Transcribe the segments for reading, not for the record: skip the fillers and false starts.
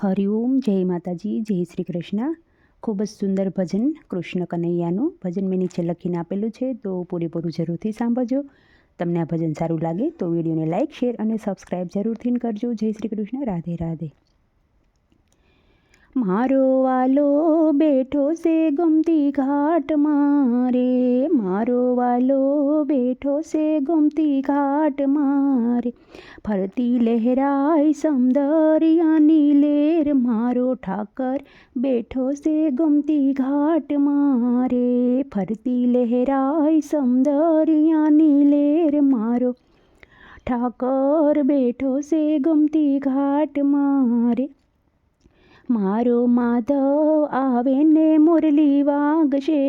હરિઓમ, જય માતાજી, જય શ્રી કૃષ્ણ. ખૂબ જ સુંદર ભજન કૃષ્ણ કનૈયાનું ભજન મેં નીચે લખીને આપેલું છે, તો પૂરેપૂરું જરૂરથી સાંભળજો. તમને આ ભજન સારું લાગે તો વિડીયોને લાઇક, શેર અને સબસ્ક્રાઈબ જરૂરથી કરજો. જય શ્રી કૃષ્ણ. રાધે રાધે. મારો વાલો બેઠો છે ગમતી ઘાટમાં રે, મારો વાલો બેઠો છે ગમતી ઘાટમાં રે. ફરતી લહેરાય સમદરિયાની લેર, મારો ઠાકર બેઠો છે ગમતી ઘાટમાં રે. ફરતી લહેરાય સમદરિયાની લેર, મારો ઠાકર બેઠો છે ગમતી ઘાટમાં રે. મારો માધવ આવે ને મુરલી વાગશે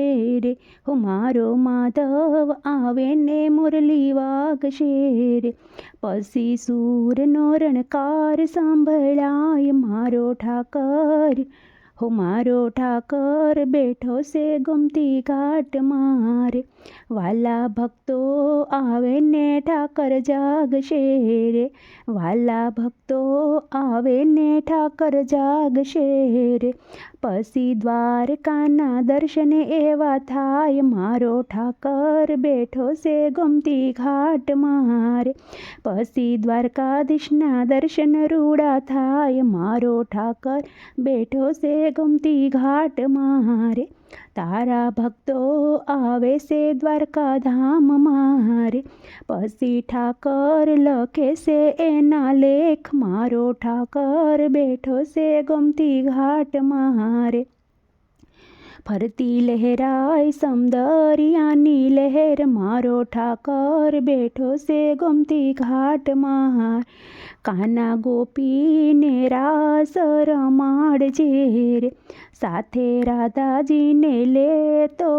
રે, હો મારો માધવ આવે ને મુરલી વાગશે રે. પછી સૂરનો રણકાર સાંભળાય, મારો ઠાકર હો મારો ઠાકર બેઠો છે ગમતી ઘાટમાં રે. વાલા ભક્તો આવે ને ઠાકર જાગશે રે, વાલા ભક્તો આવે ને ઠાકર જાગશે રે. પછી દ્વારકાના દર્શન એવા થાય, મારો ઠાકર બેઠો છે ગમતી ઘાટમાં રે. પછી દ્વારકાધીશના દર્શન રૂડા થાય, મારો ઠાકર બેઠો છે ગમતી ઘાટમાં રે. તારા ભક્તો આવે છે દ્વારકા ધામમાં રે. પછી ઠાકર લખે છે એના લેખ, મારો ઠાકર બેઠો છે ગમતી ઘાટમાં રે. ફરતી લહેરાય સમદરિયાની લહેર, મારો ઠાકર બેઠો છે ગમતી ઘાટમાં. કાના ગોપીને રાસ રમાડજે રે, સાથે રાધાજીને લેતો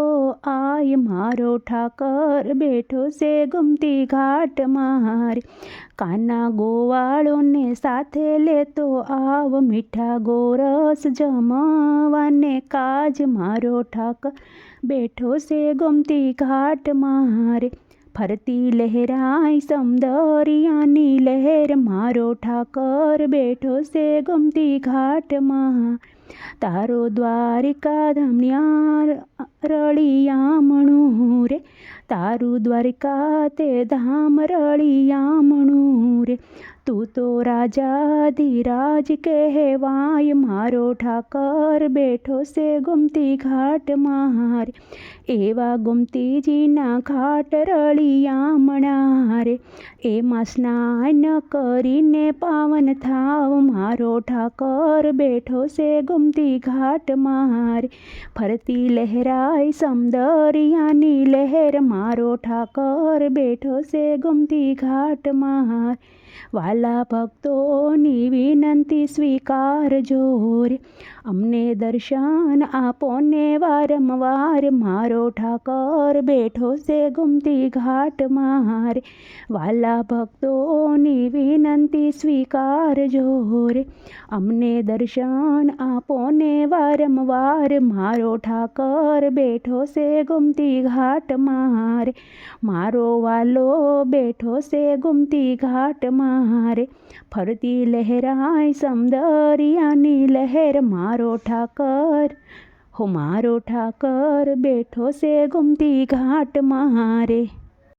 આય, મારો ઠાકર બેઠો છે ગમતી ઘાટમાં રે. કાના ગોવાળોને સાથે લેતો આવ, મીઠા ગોરસ જમવાને કાજ, મારો ઠાકર બેઠો છે ગમતી ઘાટમાં રે. ફરતી લહેરાય સમદરિયાની લહેર, મારો ઠાકર બેઠો છે ગમતી ઘાટમાં. તારો દ્વારિકા ધામ્યા રળિયામણું રે, તારું દ્વારિકા તે ધામ રળિયામણું રે. તું તો રાજાધિરાજ કહેવાય, મારો ઠાકર બેઠો છે ગમતી ઘાટમાં રે. એવા ગોમતીજીના ઘાટ રળિયામણા રે, એમાં સ્નાન કરીને પાવન થાવ, મારો ઠાકર બેઠો છે ગમતી ઘાટમાં રે. ફરતી લહેરાય સમદરિયાની લહેર, મારો ઠાકર બેઠો છે ગમતી ઘાટમાં. વાલા ભક્તોની વિનંતી સ્વીકારજો રે, અમને દર્શન આપો ને વારંવાર, મારો ઠાકર બેઠો છે ગમતી ઘાટમાં રે. વાલા ભક્તોની વિનંતી સ્વીકારજો રે, અમને દર્શન આપો ને વારંવાર, મારો ઠાકર બેઠો છે ગમતી ઘાટમાં રે. મારો વાલો બેઠો છે ગમતી ઘાટમાં રે. ફરતી લહેરાય સમદરિયાની લહેર, મારો ઠાકર હો મારો ઠાકર બેઠો છે ગમતી ઘાટમાં રે.